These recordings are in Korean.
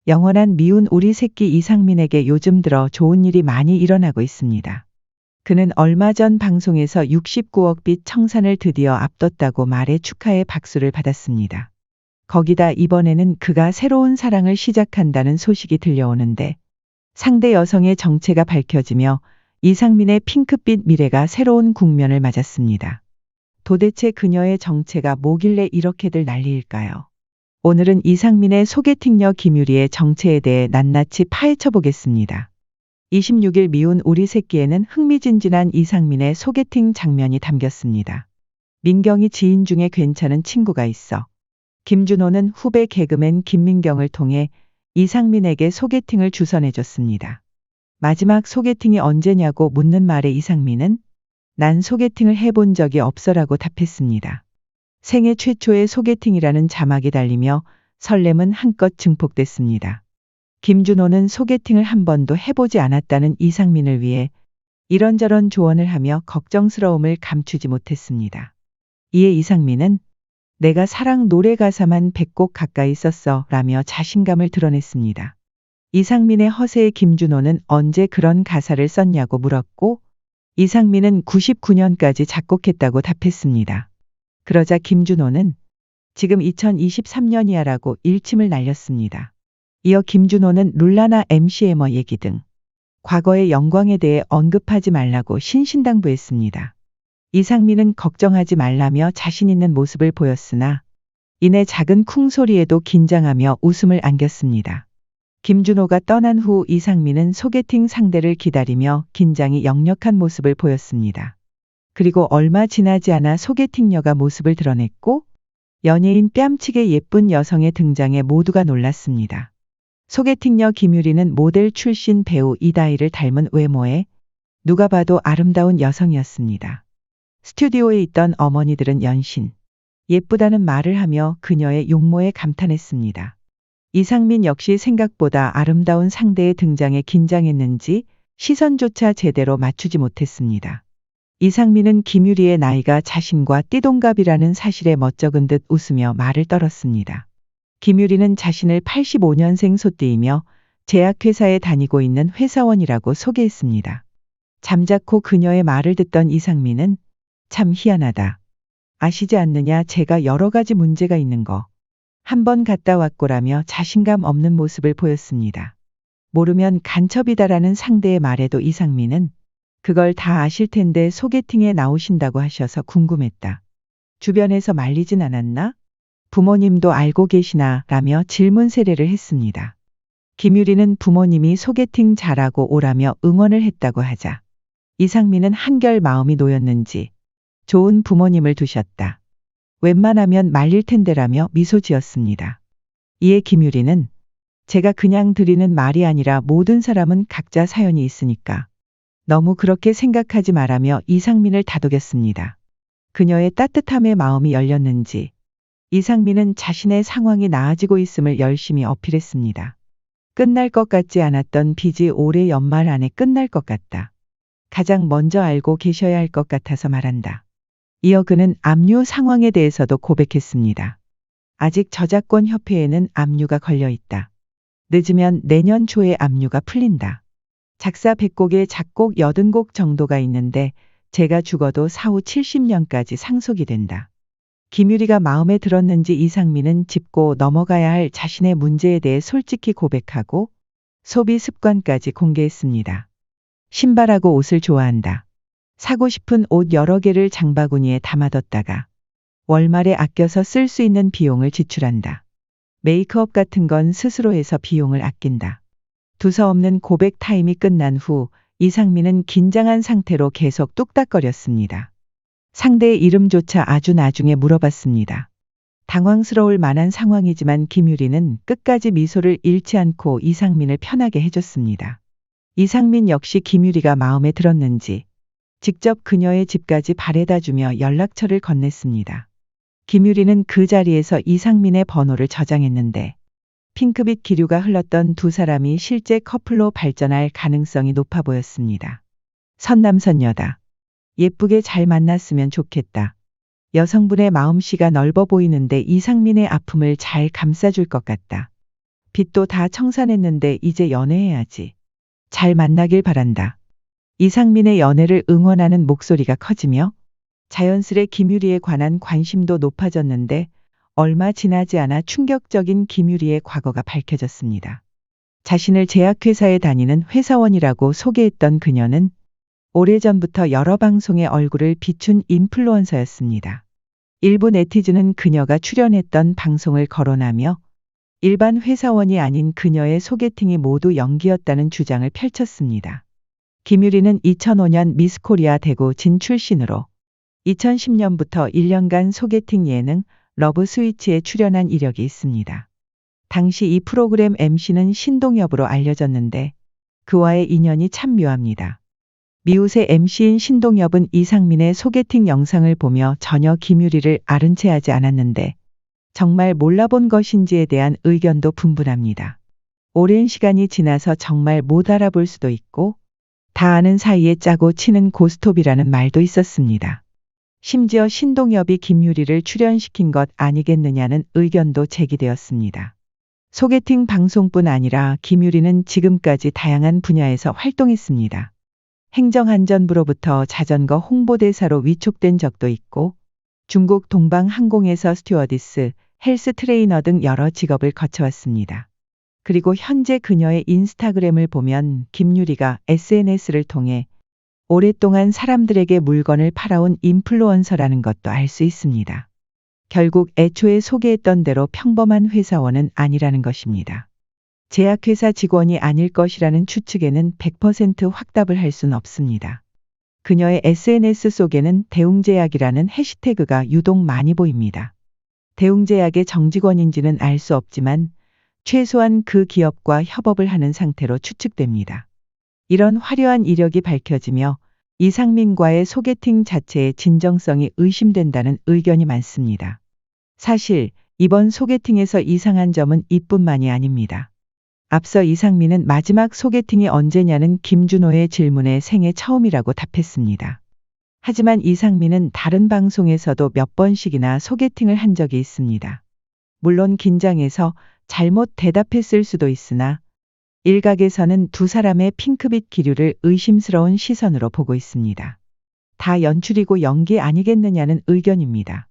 영원한 미운 우리 새끼 이상민에게 요즘 들어 좋은 일이 많이 일어나고 있습니다. 그는 얼마 전 방송에서 69억 빚 청산을 드디어 앞뒀다고 말해 축하의 박수를 받았습니다. 거기다 이번에는 그가 새로운 사랑을 시작한다는 소식이 들려오는데 상대 여성의 정체가 밝혀지며 이상민의 핑크빛 미래가 새로운 국면을 맞았습니다. 도대체 그녀의 정체가 뭐길래 이렇게들 난리일까요? 오늘은 이상민의 소개팅녀 김유리의 정체에 대해 낱낱이 파헤쳐 보겠습니다. 26일 미운 우리 새끼에는 흥미진진한 이상민의 소개팅 장면이 담겼습니다. 민경이 지인 중에 괜찮은 친구가 있어 김준호는 후배 개그맨 김민경을 통해 이상민에게 소개팅을 주선해줬습니다. 마지막 소개팅이 언제냐고 묻는 말에 이상민은 난 소개팅을 해본 적이 없어라고 답했습니다. 생애 최초의 소개팅이라는 자막이 달리며 설렘은 한껏 증폭됐습니다. 김준호는 소개팅을 한 번도 해보지 않았다는 이상민을 위해 이런저런 조언을 하며 걱정스러움을 감추지 못했습니다. 이에 이상민은 내가 사랑 노래 가사만 100곡 가까이 썼어 라며 자신감을 드러냈습니다. 이상민의 허세에 김준호는 언제 그런 가사를 썼냐고 물었고 이상민은 99년까지 작곡했다고 답했습니다. 그러자 김준호는 지금 2023년이야 라고 일침을 날렸습니다. 이어 김준호는 룰라나 MC 해머 얘기 등 과거의 영광에 대해 언급하지 말라고 신신당부했습니다. 이상민은 걱정하지 말라며 자신 있는 모습을 보였으나 이내 작은 쿵소리에도 긴장하며 웃음을 안겼습니다. 김준호가 떠난 후 이상민은 소개팅 상대를 기다리며 긴장이 역력한 모습을 보였습니다. 그리고 얼마 지나지 않아 소개팅녀가 모습을 드러냈고 연예인 뺨치게 예쁜 여성의 등장에 모두가 놀랐습니다. 소개팅녀 김유리는 모델 출신 배우 이다희를 닮은 외모에 누가 봐도 아름다운 여성이었습니다. 스튜디오에 있던 어머니들은 연신 예쁘다는 말을 하며 그녀의 용모에 감탄했습니다. 이상민 역시 생각보다 아름다운 상대의 등장에 긴장했는지 시선조차 제대로 맞추지 못했습니다. 이상민은 김유리의 나이가 자신과 띠동갑이라는 사실에 멋쩍은 듯 웃으며 말을 떨었습니다. 김유리는 자신을 85년생 소띠이며 제약회사에 다니고 있는 회사원이라고 소개했습니다. 잠자코 그녀의 말을 듣던 이상민은 참 희한하다. 아시지 않느냐 제가 여러 가지 문제가 있는 거. 한 번 갔다 왔고라며 자신감 없는 모습을 보였습니다. 모르면 간첩이다라는 상대의 말에도 이상민은 그걸 다 아실 텐데 소개팅에 나오신다고 하셔서 궁금했다. 주변에서 말리진 않았나? 부모님도 알고 계시나? 라며 질문 세례를 했습니다. 김유리는 부모님이 소개팅 잘하고 오라며 응원을 했다고 하자 이상민은 한결 마음이 놓였는지 좋은 부모님을 두셨다. 웬만하면 말릴 텐데라며 미소 지었습니다. 이에 김유리는 제가 그냥 드리는 말이 아니라 모든 사람은 각자 사연이 있으니까 너무 그렇게 생각하지 말라며 이상민을 다독였습니다. 그녀의 따뜻함에 마음이 열렸는지 이상민은 자신의 상황이 나아지고 있음을 열심히 어필했습니다. 끝날 것 같지 않았던 빚이 올해 연말 안에 끝날 것 같다. 가장 먼저 알고 계셔야 할 것 같아서 말한다. 이어 그는 압류 상황에 대해서도 고백했습니다. 아직 저작권 협회에는 압류가 걸려 있다. 늦으면 내년 초에 압류가 풀린다. 작사 100곡에 작곡 80곡 정도가 있는데 제가 죽어도 사후 70년까지 상속이 된다. 김유리가 마음에 들었는지 이상민은 짚고 넘어가야 할 자신의 문제에 대해 솔직히 고백하고 소비 습관까지 공개했습니다. 신발하고 옷을 좋아한다. 사고 싶은 옷 여러 개를 장바구니에 담아뒀다가 월말에 아껴서 쓸 수 있는 비용을 지출한다. 메이크업 같은 건 스스로 해서 비용을 아낀다. 두서없는 고백 타임이 끝난 후 이상민은 긴장한 상태로 계속 뚝딱거렸습니다. 상대의 이름조차 아주 나중에 물어봤습니다. 당황스러울 만한 상황이지만 김유리는 끝까지 미소를 잃지 않고 이상민을 편하게 해줬습니다. 이상민 역시 김유리가 마음에 들었는지 직접 그녀의 집까지 바래다주며 연락처를 건넸습니다. 김유리는 그 자리에서 이상민의 번호를 저장했는데 핑크빛 기류가 흘렀던 두 사람이 실제 커플로 발전할 가능성이 높아 보였습니다. 선남선녀다. 예쁘게 잘 만났으면 좋겠다. 여성분의 마음씨가 넓어 보이는데 이상민의 아픔을 잘 감싸줄 것 같다. 빚도 다 청산했는데 이제 연애해야지. 잘 만나길 바란다. 이상민의 연애를 응원하는 목소리가 커지며 자연스레 김유리에 관한 관심도 높아졌는데 얼마 지나지 않아 충격적인 김유리의 과거가 밝혀졌습니다. 자신을 제약회사에 다니는 회사원이라고 소개했던 그녀는 오래전부터 여러 방송에 얼굴을 비춘 인플루언서였습니다. 일부 네티즌은 그녀가 출연했던 방송을 거론하며 일반 회사원이 아닌 그녀의 소개팅이 모두 연기였다는 주장을 펼쳤습니다. 김유리는 2005년 미스코리아 대구 진 출신으로 2010년부터 1년간 소개팅 예능 러브 스위치에 출연한 이력이 있습니다. 당시 이 프로그램 MC는 신동엽으로 알려졌는데 그와의 인연이 참 묘합니다. 미우새 MC인 신동엽은 이상민의 소개팅 영상을 보며 전혀 김유리를 아른 채 하지 않았는데 정말 몰라본 것인지에 대한 의견도 분분합니다. 오랜 시간이 지나서 정말 못 알아볼 수도 있고 다 아는 사이에 짜고 치는 고스톱이라는 말도 있었습니다. 심지어 신동엽이 김유리를 출연시킨 것 아니겠느냐는 의견도 제기되었습니다. 소개팅 방송뿐 아니라 김유리는 지금까지 다양한 분야에서 활동했습니다. 행정안전부로부터 자전거 홍보대사로 위촉된 적도 있고 중국 동방항공에서 스튜어디스, 헬스 트레이너 등 여러 직업을 거쳐왔습니다. 그리고 현재 그녀의 인스타그램을 보면 김유리가 SNS를 통해 오랫동안 사람들에게 물건을 팔아온 인플루언서라는 것도 알 수 있습니다. 결국 애초에 소개했던 대로 평범한 회사원은 아니라는 것입니다. 제약회사 직원이 아닐 것이라는 추측에는 100% 확답을 할 수는 없습니다. 그녀의 SNS 속에는 대웅제약이라는 해시태그가 유독 많이 보입니다. 대웅제약의 정직원인지는 알 수 없지만 최소한 그 기업과 협업을 하는 상태로 추측됩니다. 이런 화려한 이력이 밝혀지며 이상민과의 소개팅 자체의 진정성이 의심된다는 의견이 많습니다. 사실 이번 소개팅에서 이상한 점은 이뿐만이 아닙니다. 앞서 이상민은 마지막 소개팅이 언제냐는 김준호의 질문에 생애 처음이라고 답했습니다. 하지만 이상민은 다른 방송에서도 몇 번씩이나 소개팅을 한 적이 있습니다. 물론 긴장해서 잘못 대답했을 수도 있으나 일각에서는 두 사람의 핑크빛 기류를 의심스러운 시선으로 보고 있습니다. 다 연출이고 연기 아니겠느냐는 의견입니다.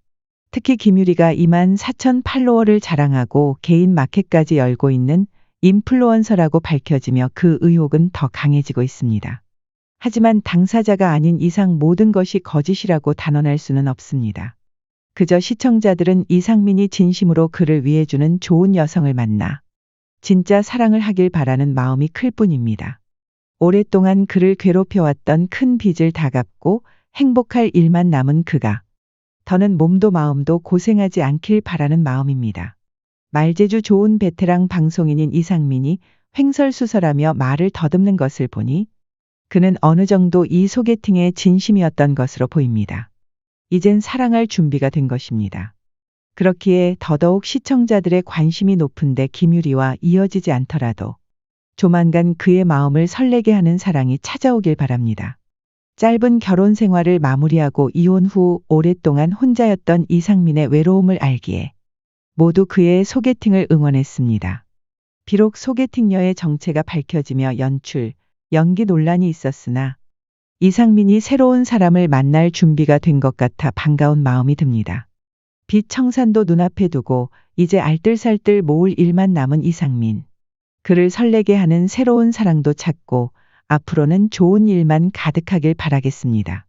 특히 김유리가 24,000 팔로워를 자랑하고 개인 마켓까지 열고 있는 인플루언서라고 밝혀지며 그 의혹은 더 강해지고 있습니다. 하지만 당사자가 아닌 이상 모든 것이 거짓이라고 단언할 수는 없습니다. 그저 시청자들은 이상민이 진심으로 그를 위해주는 좋은 여성을 만나 진짜 사랑을 하길 바라는 마음이 클 뿐입니다. 오랫동안 그를 괴롭혀왔던 큰 빚을 다 갚고 행복할 일만 남은 그가 더는 몸도 마음도 고생하지 않길 바라는 마음입니다. 말재주 좋은 베테랑 방송인인 이상민이 횡설수설하며 말을 더듬는 것을 보니 그는 어느 정도 이 소개팅에 진심이었던 것으로 보입니다. 이젠 사랑할 준비가 된 것입니다. 그렇기에 더더욱 시청자들의 관심이 높은데 김유리와 이어지지 않더라도 조만간 그의 마음을 설레게 하는 사랑이 찾아오길 바랍니다. 짧은 결혼 생활을 마무리하고 이혼 후 오랫동안 혼자였던 이상민의 외로움을 알기에 모두 그의 소개팅을 응원했습니다. 비록 소개팅녀의 정체가 밝혀지며 연출, 연기 논란이 있었으나 이상민이 새로운 사람을 만날 준비가 된 것 같아 반가운 마음이 듭니다. 빚 청산도 눈앞에 두고 이제 알뜰살뜰 모을 일만 남은 이상민. 그를 설레게 하는 새로운 사랑도 찾고 앞으로는 좋은 일만 가득하길 바라겠습니다.